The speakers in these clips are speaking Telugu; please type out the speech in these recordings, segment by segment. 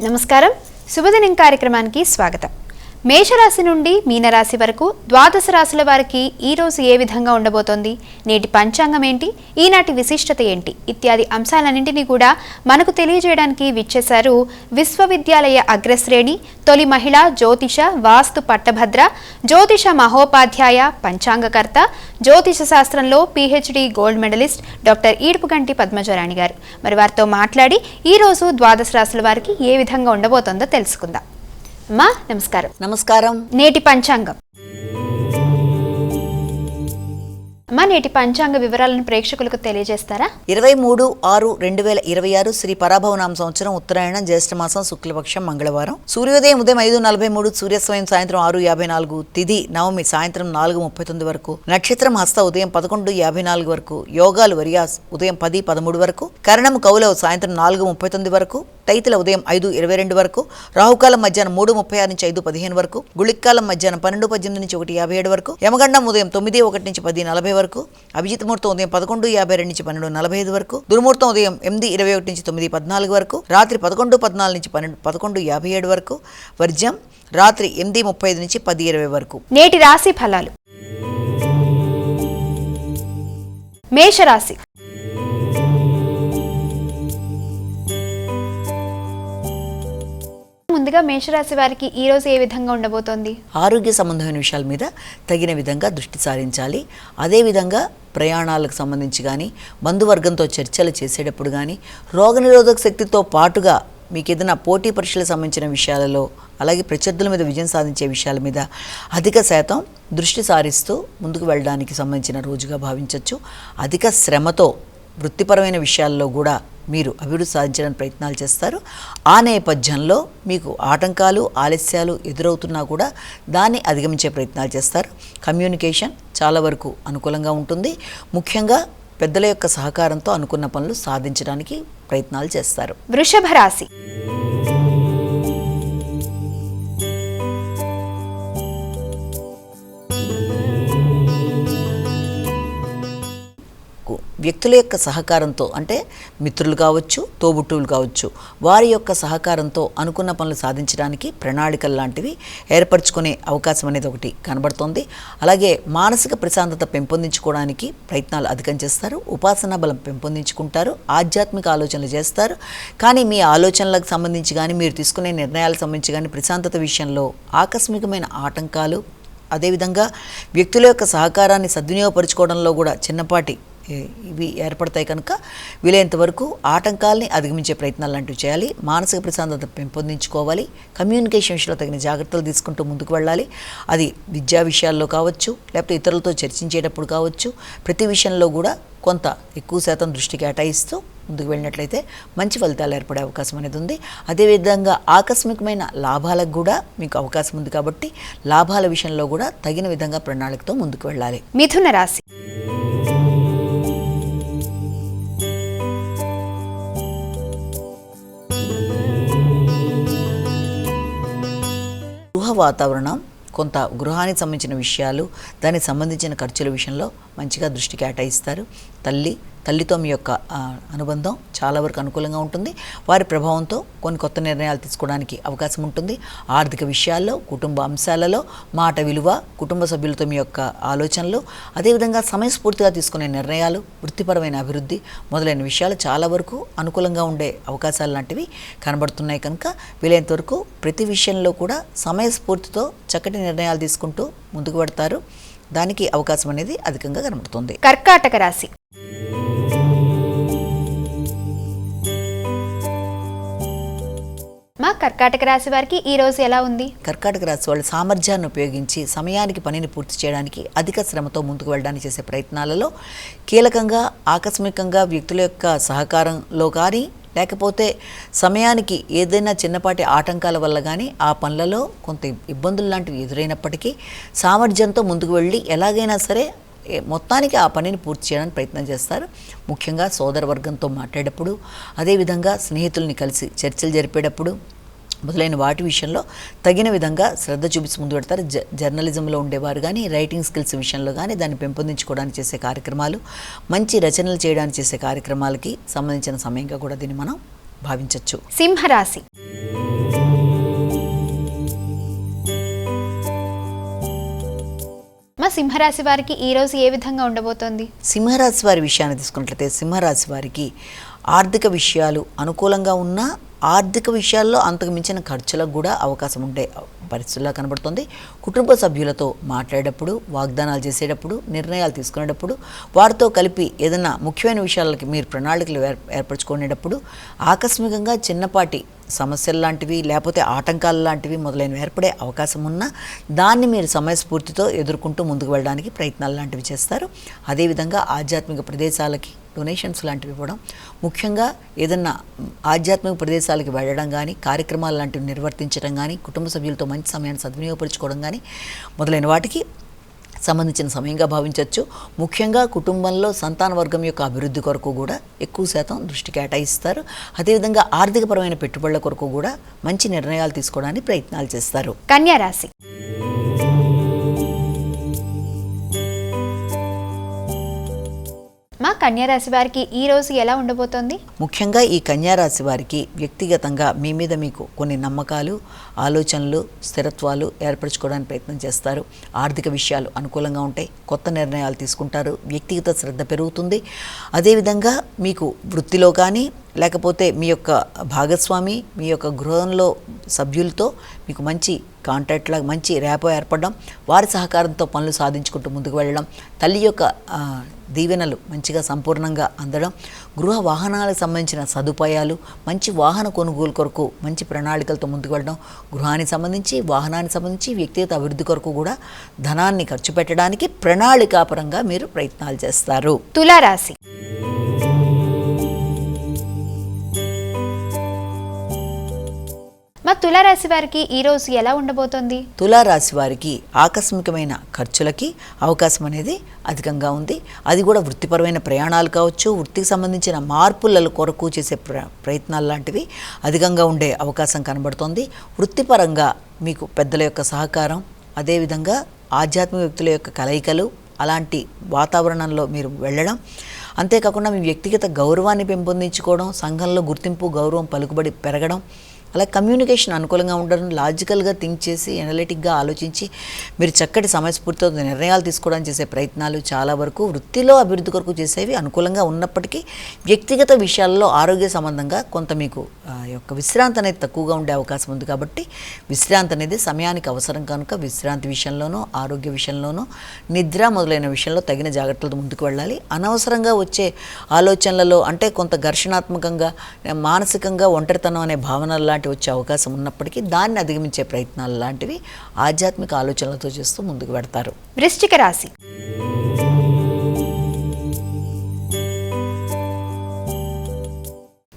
నమస్కారం. శుభదినం కార్యక్రమానికి స్వాగతం. మేషరాశి నుండి మీనరాశి వరకు ద్వాదశ రాశుల వారికి ఈ రోజు ఏ విధంగా ఉండబోతోంది, నేటి పంచాంగం ఏంటి, ఈనాటి విశిష్టత ఏంటి ఇత్యాది అంశాలన్నింటినీ కూడా మనకు తెలియజేయడానికి విచ్చేశారు విశ్వవిద్యాలయ అగ్రశ్రేణి తొలి మహిళ జ్యోతిష వాస్తు పట్టభద్ర జ్యోతిష మహోపాధ్యాయ పంచాంగకర్త జ్యోతిష శాస్త్రంలో PhD gold medallist doctor Edupuganti పద్మజరాణి గారు. మరి వారితో మాట్లాడి ఈ రోజు ద్వాదశ రాశుల వారికి ఏ విధంగా ఉండబోతోందో తెలుసుకుందాం. అమ్మా నమస్కారం. నమస్కారం. నేటి పంచాంగం అమ్మా, నేటి పంచాంగ వివరాలను ప్రేక్షకులకు తెలియజేస్తారా? 23/6/2026 శ్రీ పరాభవనామ సంవత్సరం ఉత్తరాయణం జ్యేష్ఠమాసం శుక్లపక్షం మంగళవారం. సూర్యోదయం ఉదయం 5:43, సూర్యాస్తమయం సాయంత్రం 6:54, తిథి నవమి సాయంత్రం 4:39 వరకు, నక్షత్రం హస్త ఉదయం 11:54 వరకు, యోగాలు వరియాస్ ఉదయం 10:13 వరకు, కరణం కౌలవ్ సాయంత్రం 4:39 వరకు, తైతుల ఉదయం 5:22 వరకు, రాహుకాలం మధ్యాహ్నం 3:36 నుంచి 5:15 వరకు, గుళిక్కాలం మధ్యాహ్నం 12:18 నుంచి 1:57 వరకు, యమగండం ఉదయం 9:01 నుంచి 10:40 వరకు, అభిజిత్ ముహూర్తం ఉదయం 11:52 నుంచి 12:45 వరకు, దుర్ముహూర్తం ఉదయం 8:21 నుంచి 9:14 వరకు, రాత్రి 11:14 నుంచి 11:57 వరకు, వర్జ్యం రాత్రి 8:35 నుంచి 10:20 వరకు. నేటి రాశి ఫలాలు. మేషరాశి. ముందుగా మేషరాశి వారికి ఈ రోజు ఏ విధంగా ఉండబోతోంది? ఆరోగ్య సంబంధమైన విషయాల మీద తగిన విధంగా దృష్టి సారించాలి. అదేవిధంగా ప్రయాణాలకు సంబంధించి కానీ, బంధువర్గంతో చర్చలు చేసేటప్పుడు కానీ, రోగనిరోధక శక్తితో పాటుగా మీకు ఏదైనా పోటీ పరీక్షలకు సంబంధించిన విషయాలలో, అలాగే ప్రత్యర్థుల మీద విజయం సాధించే విషయాల మీద అధిక శాతం దృష్టి సారిస్తూ ముందుకు వెళ్ళడానికి సంబంధించిన రోజుగా భావించవచ్చు. అధిక శ్రమతో వృత్తిపరమైన విషయాల్లో కూడా మీరు అభివృద్ధి సాధించడానికి ప్రయత్నాలు చేస్తారు. ఆ నేపథ్యంలో మీకు ఆటంకాలు, ఆలస్యాలు ఎదురవుతున్నా కూడా దాన్ని అధిగమించే ప్రయత్నాలు చేస్తారు. కమ్యూనికేషన్ చాలా వరకు అనుకూలంగా ఉంటుంది. ముఖ్యంగా పెద్దల యొక్క సహకారంతో అనుకున్న పనులు సాధించడానికి ప్రయత్నాలు చేస్తారు. వృషభ రాశి. వ్యక్తుల యొక్క సహకారంతో, అంటే మిత్రులు కావచ్చు, తోబుట్టువులు కావచ్చు, వారి యొక్క సహకారంతో అనుకున్న పనులు సాధించడానికి ప్రణాళికలు లాంటివి ఏర్పరచుకునే అవకాశం అనేది ఒకటి కనబడుతోంది. అలాగే మానసిక ప్రశాంతత పెంపొందించుకోవడానికి ప్రయత్నాలు అధికం చేస్తారు. ఉపాసనా బలం పెంపొందించుకుంటారు. ఆధ్యాత్మిక ఆలోచనలు చేస్తారు. కానీ మీ ఆలోచనలకు సంబంధించి కానీ, మీరు తీసుకునే నిర్ణయాలకు సంబంధించి కానీ ప్రశాంతత విషయంలో ఆకస్మికమైన ఆటంకాలు, అదేవిధంగా వ్యక్తుల యొక్క సహకారాన్ని సద్వినియోగపరుచుకోవడంలో కూడా చిన్నపాటి ఇవి ఏర్పడతాయి. కనుక వీలైనంత వరకు ఆటంకాలని అధిగమించే ప్రయత్నాలు లాంటివి చేయాలి. మానసిక ప్రశాంతత పెంపొందించుకోవాలి. కమ్యూనికేషన్ విషయంలో తగిన జాగ్రత్తలు తీసుకుంటూ ముందుకు వెళ్ళాలి. అది విద్యా విషయాల్లో కావచ్చు, లేకపోతే ఇతరులతో చర్చించేటప్పుడు కావచ్చు, ప్రతి విషయంలో కూడా కొంత ఎక్కువ శాతం దృష్టి కేటాయిస్తూ ముందుకు వెళ్ళినట్లయితే మంచి ఫలితాలు ఏర్పడే అవకాశం అనేది ఉంది. అదేవిధంగా ఆకస్మికమైన లాభాలకు కూడా మీకు అవకాశం ఉంది. కాబట్టి లాభాల విషయంలో కూడా తగిన విధంగా ప్రణాళికతో ముందుకు వెళ్ళాలి. మిథున రాశి. గృహ వాతావరణం, కొంత గృహానికి సంబంధించిన విషయాలు, దానికి సంబంధించిన ఖర్చుల విషయంలో మంచిగా దృష్టి కేటాయిస్తారు. తల్లితో మీ యొక్క అనుబంధం చాలా వరకు అనుకూలంగా ఉంటుంది. వారి ప్రభావంతో కొన్ని కొత్త నిర్ణయాలు తీసుకోవడానికి అవకాశం ఉంటుంది. ఆర్థిక విషయాల్లో, కుటుంబ అంశాలలో మాట విలువ, కుటుంబ సభ్యులతో మీ యొక్క ఆలోచనలు, అదేవిధంగా సమయస్ఫూర్తిగా తీసుకునే నిర్ణయాలు, వృత్తిపరమైన అభివృద్ధి మొదలైన విషయాలు చాలా వరకు అనుకూలంగా ఉండే అవకాశాలు లాంటివి కనబడుతున్నాయి. కనుక వీలైనంత వరకు ప్రతి విషయంలో కూడా సమయస్ఫూర్తితో చక్కటి నిర్ణయాలు తీసుకుంటూ ముందుకు పడతారు. దానికి అవకాశం అనేది అధికంగా కనబడుతుంది. కర్కాటక రాశి. మా కర్కాటక రాశి వారికి ఈ రోజు ఎలా ఉంది? కర్కాటక రాశి వాళ్ళ సామర్థ్యాన్ని ఉపయోగించి సమయానికి పనిని పూర్తి చేయడానికి, అధిక శ్రమతో ముందుకు వెళ్ళడానికి చేసే ప్రయత్నాలలో కీలకంగా ఆకస్మికంగా వ్యక్తుల యొక్క సహకారంలో కానీ, లేకపోతే సమయానికి ఏదైనా చిన్నపాటి ఆటంకాల వల్ల కానీ ఆ పనులలో కొంత ఇబ్బందులు లాంటివి ఎదురైనప్పటికీ సామర్థ్యంతో ముందుకు వెళ్ళి ఎలాగైనా సరే మొత్తానికి ఆ పనిని పూర్తి చేయడానికి ప్రయత్నం చేస్తారు. ముఖ్యంగా సోదర వర్గంతో మాట్లాడేటప్పుడు, అదేవిధంగా స్నేహితుల్ని కలిసి చర్చలు జరిపేటప్పుడు మొదలైన వాటి విషయంలో తగిన విధంగా శ్రద్ధ చూపించి ముందు పెడతారు. జర్నలిజంలో ఉండేవారు కానీ, రైటింగ్ స్కిల్స్ విషయంలో కానీ దాన్ని పెంపొందించుకోవడానికి చేసే కార్యక్రమాలు, మంచి రచనలు చేయడానికి చేసే కార్యక్రమాలకి సంబంధించిన సమయంగా కూడా దీన్ని మనం భావించవచ్చు. సింహరాశి. సింహరాశి వారికి ఈ రోజు ఏ విధంగా ఉండబోతోంది? సింహరాశి వారి విషయాన్ని తీసుకున్నట్లయితే సింహరాశి వారికి ఆర్థిక విషయాలు అనుకూలంగా ఉన్నా ఆర్థిక విషయాల్లో అంతకు మించిన ఖర్చులకు కూడా అవకాశం ఉండే పరిస్థితుల్లో కనబడుతుంది. కుటుంబ సభ్యులతో మాట్లాడేటప్పుడు, వాగ్దానాలు చేసేటప్పుడు, నిర్ణయాలు తీసుకునేటప్పుడు, వారితో కలిపి ఏదైనా ముఖ్యమైన విషయాలకి మీరు ప్రణాళికలు ఏర్పరచుకునేటప్పుడు ఆకస్మికంగా చిన్నపాటి సమస్యలు లాంటివి లేకపోతే ఆటంకాలు లాంటివి మొదలైనవి ఏర్పడే అవకాశం ఉన్నా దాన్ని మీరు సమయస్ఫూర్తితో ఎదుర్కొంటూ ముందుకు వెళ్ళడానికి ప్రయత్నాలు లాంటివి చేస్తారు. అదేవిధంగా ఆధ్యాత్మిక ప్రదేశాలకి డొనేషన్స్ లాంటివి ఇవ్వడం, ముఖ్యంగా ఏదన్నా ఆధ్యాత్మిక ప్రదేశాలకి వెళ్ళడం కానీ, కార్యక్రమాలు లాంటివి నిర్వర్తించడం కానీ, కుటుంబ సభ్యులతో మంచి సమయాన్ని సద్వినియోగపరచుకోవడం కానీ మొదలైన వాటికి సంబంధించిన సమయంగా భావించవచ్చు. ముఖ్యంగా కుటుంబంలో సంతాన వర్గం యొక్క అభివృద్ధి కొరకు కూడా ఎక్కువ శాతం దృష్టి కేటాయిస్తారు. అదేవిధంగా ఆర్థికపరమైన పెట్టుబడుల కొరకు కూడా మంచి నిర్ణయాలు తీసుకోవడానికి ప్రయత్నాలు చేస్తారు. కన్యా రాశి. మా కన్యా రాశి వారికి ఈ రోజు ఎలా ఉండబోతోంది? ముఖ్యంగా ఈ కన్యా రాశి వారికి వ్యక్తిగతంగా మీ మీద మీకు కొన్ని నమ్మకాలు, ఆలోచనలు, స్థిరత్వాలు ఏర్పరచుకోవడానికి ప్రయత్నం చేస్తారు. ఆర్థిక విషయాలు అనుకూలంగా ఉంటాయి. కొత్త నిర్ణయాలు తీసుకుంటారు. వ్యక్తిగత శ్రద్ధ పెరుగుతుంది. అదేవిధంగా మీకు వృత్తిలో కానీ లేకపోతే మీ యొక్క భాగస్వామి, మీ యొక్క గృహంలో సభ్యులతో మీకు మంచి కాంటాక్ట్ లాగా మంచి ర్యాపో ఏర్పడడం, వారి సహకారంతో పనులు సాధించుకుంటూ ముందుకు వెళ్ళడం, తల్లి యొక్క దీవెనలు మంచిగా సంపూర్ణంగా అందడం, గృహ వాహనాలకు సంబంధించిన సదుపాయాలు, మంచి వాహన కొనుగోలు కొరకు మంచి ప్రణాళికలతో ముందుకు వెళ్ళడం, గృహానికి సంబంధించి వాహనానికి సంబంధించి వ్యక్తిగత అభివృద్ధి కొరకు కూడా ధనాన్ని ఖర్చు పెట్టడానికి ప్రణాళికాపరంగా మీరు ప్రయత్నాలు చేస్తారు. తులారాశి. మా తులారాశి వారికి ఈ రోజు ఎలా ఉండబోతోంది? తులారాశి వారికి ఆకస్మికమైన ఖర్చులకి అవకాశం అనేది అధికంగా ఉంది. అది కూడా వృత్తిపరమైన ప్రయాణాలు కావచ్చు, వృత్తికి సంబంధించిన మార్పుల కొరకు చేసే ప్రయత్నాలు లాంటివి అధికంగా ఉండే అవకాశం కనబడుతోంది. వృత్తిపరంగా మీకు పెద్దల యొక్క సహకారం, అదేవిధంగా ఆధ్యాత్మిక వ్యక్తుల యొక్క కలయికలు, అలాంటి వాతావరణంలో మీరు వెళ్ళడం, అంతేకాకుండా మీ వ్యక్తిగత గౌరవాన్ని పెంపొందించుకోవడం, సంఘంలో గుర్తింపు, గౌరవం, పలుకుబడి పెరగడం, అలా కమ్యూనికేషన్ అనుకూలంగా ఉండడం, లాజికల్గా థింక్ చేసి ఎనలిటిక్గా ఆలోచించి మీరు చక్కటి సమయస్ఫూర్తితో నిర్ణయాలు తీసుకోవడానికి చేసే ప్రయత్నాలు చాలా వరకు వృత్తిలో అభివృద్ధి కొరకు చేసేవి అనుకూలంగా ఉన్నప్పటికీ వ్యక్తిగత విషయాల్లో ఆరోగ్య సంబంధంగా కొంత మీకు యొక్క విశ్రాంతి అనేది తక్కువగా ఉండే అవకాశం ఉంది. కాబట్టి విశ్రాంతి అనేది సమయానికి అవసరం కనుక విశ్రాంతి విషయంలోనూ, ఆరోగ్య విషయంలోనూ, నిద్ర మొదలైన విషయంలో తగిన జాగ్రత్తలతో ముందుకు వెళ్ళాలి. అనవసరంగా వచ్చే ఆలోచనలలో అంటే కొంత ఘర్షణాత్మకంగా, మానసికంగా ఒంటరితనం అనే భావనలు వచ్చే అవకాశం ఉన్నప్పటికీ దాన్ని అధిగమించే ప్రయత్నాలు లాంటివి ఆధ్యాత్మిక ఆలోచనలతో చేస్తూ ముందుకు పెడతారు. వృశ్చిక రాశి.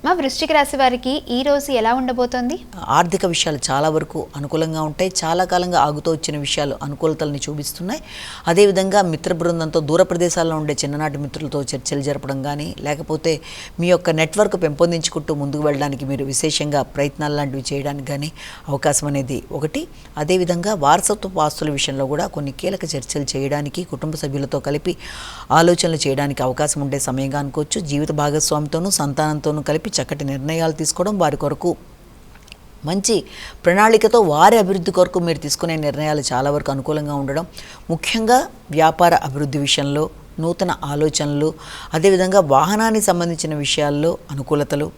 మా వృశ్చిక రాశి వారికి ఈ రోజు ఎలా ఉండబోతోంది? ఆర్థిక విషయాలు చాలా వరకు అనుకూలంగా ఉంటాయి. చాలా కాలంగా ఆగుతూ వచ్చిన విషయాలు అనుకూలతల్ని చూపిస్తున్నాయి. అదేవిధంగా మిత్ర బృందంతో దూర ప్రదేశాల్లో ఉండే చిన్ననాటి మిత్రులతో చర్చలు జరపడం కానీ, లేకపోతే మీ యొక్క నెట్వర్క్ పెంపొందించుకుంటూ ముందుకు వెళ్ళడానికి మీరు విశేషంగా ప్రయత్నాలు లాంటివి చేయడానికి కానీ అవకాశం అనేది ఒకటి. అదేవిధంగా వారసత్వ ఆస్తుల విషయంలో కూడా కొన్ని కీలక చర్చలు చేయడానికి, కుటుంబ సభ్యులతో కలిపి ఆలోచనలు చేయడానికి అవకాశం ఉండే సమయంగా అనుకోవచ్చు. జీవిత భాగస్వామితోనూ సంతానంతోనూ కలిపి చక్కటి నిర్ణయాలు తీసుకోవడం, వారి కొరకు మంచి ప్రణాళికతో వారి అభివృద్ధి కొరకు మీరు తీసుకునే నిర్ణయాలు చాలా వరకు అనుకూలంగా ఉండడం, ముఖ్యంగా వ్యాపార అభివృద్ధి విషయంలో నూతన ఆలోచనలు, అదేవిధంగా వాహనానికి సంబంధించిన విషయాల్లో అనుకూలతలు,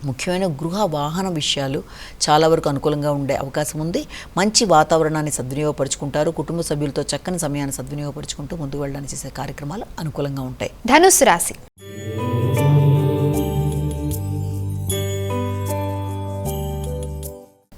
ముఖ్యమైన గృహ వాహన విషయాలు చాలా వరకు అనుకూలంగా ఉండే అవకాశం ఉంది. మంచి వాతావరణాన్ని సద్వినియోగపరుచుకుంటారు. కుటుంబ సభ్యులతో చక్కని సమయాన్ని సద్వినియోగపరుచుకుంటూ ముందుకు వెళ్ళడానికి చేసే కార్యక్రమాలు అనుకూలంగా ఉంటాయి. ధనుస్సు రాశి.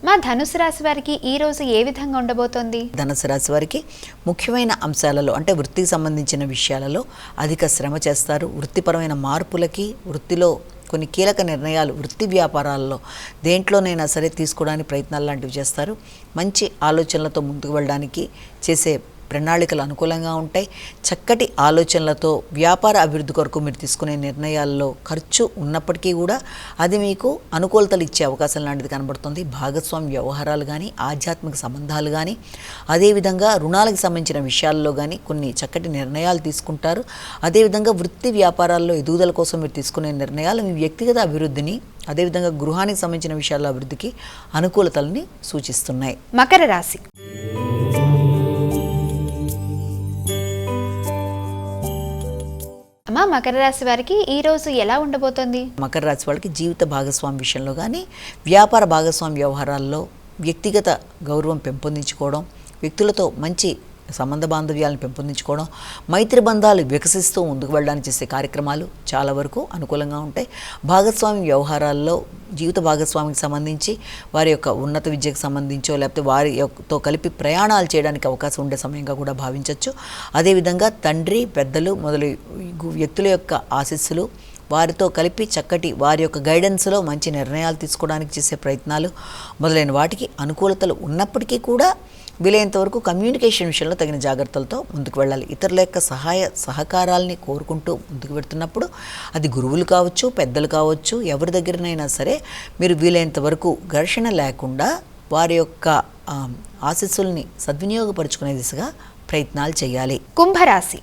మా ధనుసు రాశి వారికి ఈ రోజు ఏ విధంగా ఉండబోతోంది? ధనుసు రాశి వారికి ముఖ్యమైన అంశాలలో అంటే వృత్తికి సంబంధించిన విషయాలలో అధిక శ్రమ చేస్తారు. వృత్తిపరమైన మార్పులకి, వృత్తిలో కొన్ని కీలక నిర్ణయాలు, వృత్తి వ్యాపారాల్లో దేంట్లోనైనా సరే తీసుకోవడానికి ప్రయత్నాలు లాంటివి చేస్తారు. మంచి ఆలోచనలతో ముందుకు వెళ్ళడానికి చేసే ప్రణాళికలు అనుకూలంగా ఉంటాయి. చక్కటి ఆలోచనలతో వ్యాపార అభివృద్ధి కొరకు మీరు తీసుకునే నిర్ణయాల్లో ఖర్చు ఉన్నప్పటికీ కూడా అది మీకు అనుకూలతలు ఇచ్చే అవకాశం లాంటిది కనబడుతుంది. భాగస్వామి వ్యవహారాలు కానీ, ఆధ్యాత్మిక సంబంధాలు కానీ, అదేవిధంగా రుణాలకు సంబంధించిన విషయాల్లో కానీ కొన్ని చక్కటి నిర్ణయాలు తీసుకుంటారు. అదేవిధంగా వృత్తి వ్యాపారాల్లో ఎదుగుదల కోసం మీరు తీసుకునే నిర్ణయాలు మీ వ్యక్తిగత అభివృద్ధిని, అదేవిధంగా గృహానికి సంబంధించిన విషయాల అభివృద్ధికి అనుకూలతల్ని సూచిస్తున్నాయి. మకర రాశి. మకర రాశి వారికి ఈ రోజు ఎలా ఉండబోతోంది? మకర రాశి వాళ్ళకి జీవిత భాగస్వామి విషయంలో కానీ వ్యాపార భాగస్వామి వ్యవహారాల్లో వ్యక్తిగత గౌరవం పెంపొందించుకోవడం, వ్యక్తులతో మంచి సంబంధ బాంధవ్యాలను పెంపొందించుకోవడం, మైత్రి బంధాలు వికసిస్తూ ముందుకు వెళ్ళడానికి చేసే కార్యక్రమాలు చాలా వరకు అనుకూలంగా ఉంటాయి. భాగస్వామి వ్యవహారాల్లో జీవిత భాగస్వామికి సంబంధించి వారి యొక్క ఉన్నత విద్యకు సంబంధించో లేకపోతే వారితో కలిపి ప్రయాణాలు చేయడానికి అవకాశం ఉండే సమయంగా కూడా భావించవచ్చు. అదేవిధంగా తండ్రి, పెద్దలు మొదలగు వ్యక్తుల యొక్క ఆశీస్సులు, వారితో కలిపి చక్కటి వారి యొక్క గైడెన్స్లో మంచి నిర్ణయాలు తీసుకోవడానికి చేసే ప్రయత్నాలు మొదలైన వాటికి అనుకూలతలు ఉన్నప్పటికీ కూడా వీలైనంత వరకు కమ్యూనికేషన్ విషయంలో తగిన జాగ్రత్తలతో ముందుకు వెళ్ళాలి. ఇతరుల యొక్క సహకారాలని కోరుకుంటూ ముందుకు వెళ్తున్నప్పుడు అది గురువులు కావచ్చు, పెద్దలు కావచ్చు, ఎవరి దగ్గరనైనా సరే మీరు వీలైనంత వరకు ఘర్షణ లేకుండా వారి యొక్క ఆశీస్సుల్ని సద్వినియోగపరుచుకునే దిశగా ప్రయత్నాలు చేయాలి. కుంభరాశి.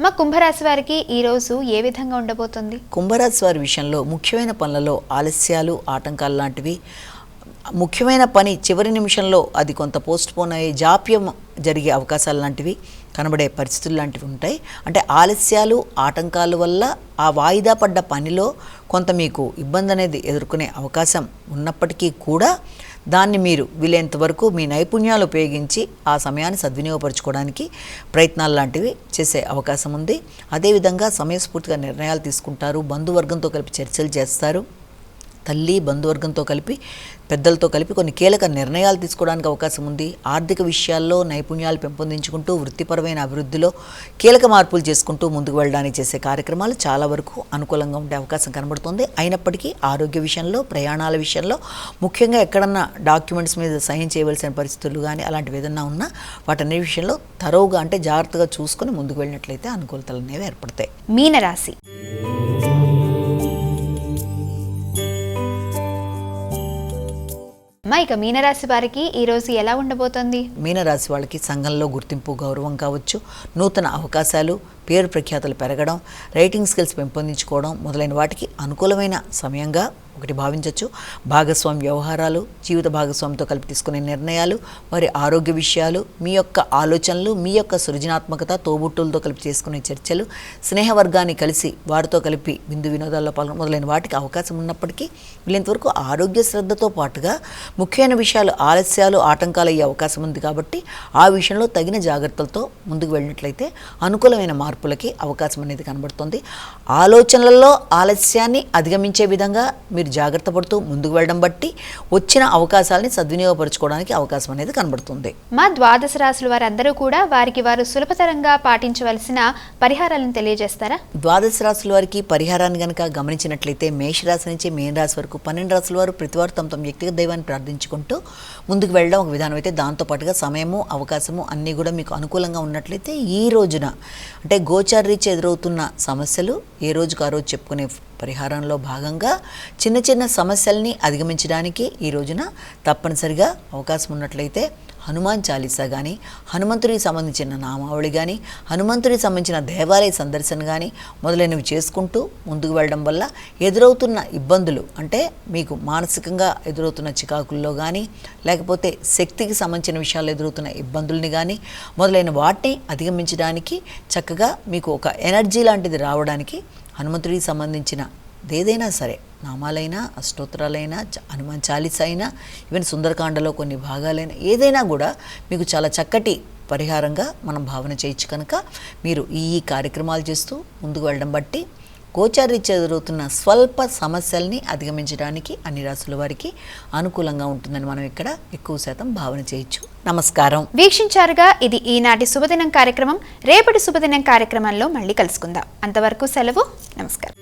మా కుంభరాశి వారికి ఈ రోజు ఏ విధంగా ఉండబోతుంది? కుంభరాశి వారి విషయంలో ముఖ్యమైన పనులలో ఆలస్యాలు, ఆటంకాలు లాంటివి, ముఖ్యమైన పని చివరి నిమిషంలో అది కొంత పోస్ట్ పోన్ అయ్యే జాప్యం జరిగే అవకాశాలు లాంటివి కనబడే పరిస్థితులు లాంటివి ఉంటాయి. అంటే ఆలస్యాలు, ఆటంకాల వల్ల ఆ వాయిదా పడ్డ పనిలో కొంత మీకు ఇబ్బంది అనేది ఎదుర్కొనే అవకాశం ఉన్నప్పటికీ కూడా దాన్ని మీరు వీలైనంత వరకు మీ నైపుణ్యాలు ఉపయోగించి ఆ సమయాన్ని సద్వినియోగపరచుకోవడానికి ప్రయత్నాలు లాంటివి చేసే అవకాశం ఉంది. అదేవిధంగా సమయస్ఫూర్తిగా నిర్ణయాలు తీసుకుంటారు, బంధువర్గంతో కలిపి చర్చలు చేస్తారు, తల్లి బంధువర్గంతో కలిపి పెద్దలతో కలిపి కొన్ని కీలక నిర్ణయాలు తీసుకోవడానికి అవకాశం ఉంది. ఆర్థిక విషయాల్లో నైపుణ్యాలు పెంపొందించుకుంటూ వృత్తిపరమైన అభివృద్ధిలో కీలక మార్పులు చేసుకుంటూ ముందుకు వెళ్ళడానికి చేసే కార్యక్రమాలు చాలా వరకు అనుకూలంగా ఉండే అవకాశం కనబడుతుంది. అయినప్పటికీ ఆరోగ్య విషయంలో, ప్రయాణాల విషయంలో, ముఖ్యంగా ఎక్కడన్నా డాక్యుమెంట్స్ మీద సైన్ చేయవలసిన పరిస్థితులు కానీ అలాంటివి ఏదన్నా ఉన్నా వాటన్ని విషయంలో తరోగా అంటే జాగ్రత్తగా చూసుకొని ముందుకు వెళ్ళినట్లయితే అనుకూలతలు అనేవి ఏర్పడతాయి. మీనరాశి. ఇక మీనరాశి వారికి ఈ రోజు ఎలా ఉండబోతోంది? మీనరాశి వాళ్ళకి సంఘంలో గుర్తింపు, గౌరవం కావచ్చు, నూతన అవకాశాలు, పేరు ప్రఖ్యాతలు పెరగడం, రైటింగ్ స్కిల్స్ పెంపొందించుకోవడం మొదలైన వాటికి అనుకూలమైన సమయంగా ఒకటి భావించవచ్చు. భాగస్వామి వ్యవహారాలు, జీవిత భాగస్వామితో కలిపి తీసుకునే నిర్ణయాలు, వారి ఆరోగ్య విషయాలు, మీ యొక్క ఆలోచనలు, మీ యొక్క సృజనాత్మకత, తోబుట్టులతో కలిపి చేసుకునే చర్చలు, స్నేహవర్గాన్ని కలిసి వారితో కలిపి విందు వినోదాల్లో పాల్గొనడం మొదలైన వాటికి అవకాశం ఉన్నప్పటికీ వీళ్ళంతవరకు ఆరోగ్య శ్రద్ధతో పాటుగా ముఖ్యమైన విషయాలు ఆలస్యాలు, ఆటంకాలు అయ్యే అవకాశం ఉంది. కాబట్టి ఆ విషయంలో తగిన జాగ్రత్తలతో ముందుకు వెళ్ళినట్లయితే అనుకూలమైన మార్పులకి అవకాశం అనేది కనబడుతుంది. ఆలోచనలలో ఆలస్యాన్ని అధిగమించే విధంగా మీరు జాగ్రత్త పడుతూ ముందుకు వెళ్ళడం బట్టి వచ్చిన అవకాశాలని సద్వినియోగపరచుకోవడానికి అవకాశం అనేది కనబడుతుంది. మా ద్వాదశ రాశుల వారందరూ కూడా వారికి వారు సులభతరంగా పాటించవలసిన పరిహారాలను తెలియజేస్తారా? ద్వాదశ రాశుల వారికి పరిహారాన్ని కనుక గమనించినట్లయితే మేషరాశి నుంచి మీనరాశి వరకు 12 రాశుల వారు ప్రతివారు తమ వ్యక్తిగత దైవాన్ని ప్రార్థించుకుంటూ ముందుకు వెళ్ళడం ఒక విధానం అయితే, దాంతోపాటుగా సమయము, అవకాశము అన్నీ కూడా మీకు అనుకూలంగా ఉన్నట్లయితే ఈ రోజున అంటే గోచారరీత్యా ఎదురవుతున్న సమస్యలు ఏ రోజుకు ఆ రోజు చెప్పుకునే పరిహారంలో భాగంగా చిన్న చిన్న సమస్యల్ని అధిగమించడానికి ఈ రోజున తప్పనిసరిగా అవకాశం ఉన్నట్లయితే హనుమాన్ చాలీసా కానీ, హనుమంతుడికి సంబంధించిన నామావళి కానీ, హనుమంతుడికి సంబంధించిన దేవాలయ సందర్శన కానీ మొదలైనవి చేసుకుంటూ ముందుకు వెళ్ళడం వల్ల ఎదురవుతున్న ఇబ్బందులు అంటే మీకు మానసికంగా ఎదురవుతున్న చికాకుల్లో కానీ, లేకపోతే శక్తికి సంబంధించిన విషయాల్లో ఎదురవుతున్న ఇబ్బందుల్ని కానీ మొదలైన వాటిని అధిగమించడానికి చక్కగా మీకు ఒక ఎనర్జీ లాంటిది రావడానికి హనుమంతుడికి సంబంధించిన ఏదైనా సరే నామాలైనా, అష్టోత్తరాలైనా, హనుమాన్ చాలీసా అయినా, ఈవెన్ సుందరకాండలో కొన్ని భాగాలైనా ఏదైనా కూడా మీకు చాలా చక్కటి పరిహారంగా మనం భావన చేయొచ్చు. కనుక మీరు ఈ కార్యక్రమాలు చేస్తూ ముందుకు వెళ్ళడం బట్టి గోచారరీత్యా ఎదురవుతున్న స్వల్ప సమస్యల్ని అధిగమించడానికి అన్ని రాశుల వారికి అనుకూలంగా ఉంటుందని మనం ఇక్కడ ఎక్కువ శాతం భావన చేయొచ్చు. నమస్కారం. వీక్షించారుగా ఇది ఈనాటి శుభదినం కార్యక్రమం. రేపటి శుభదినం కార్యక్రమంలో మళ్ళీ కలుసుకుందాం. అంతవరకు సెలవు. నమస్కారం.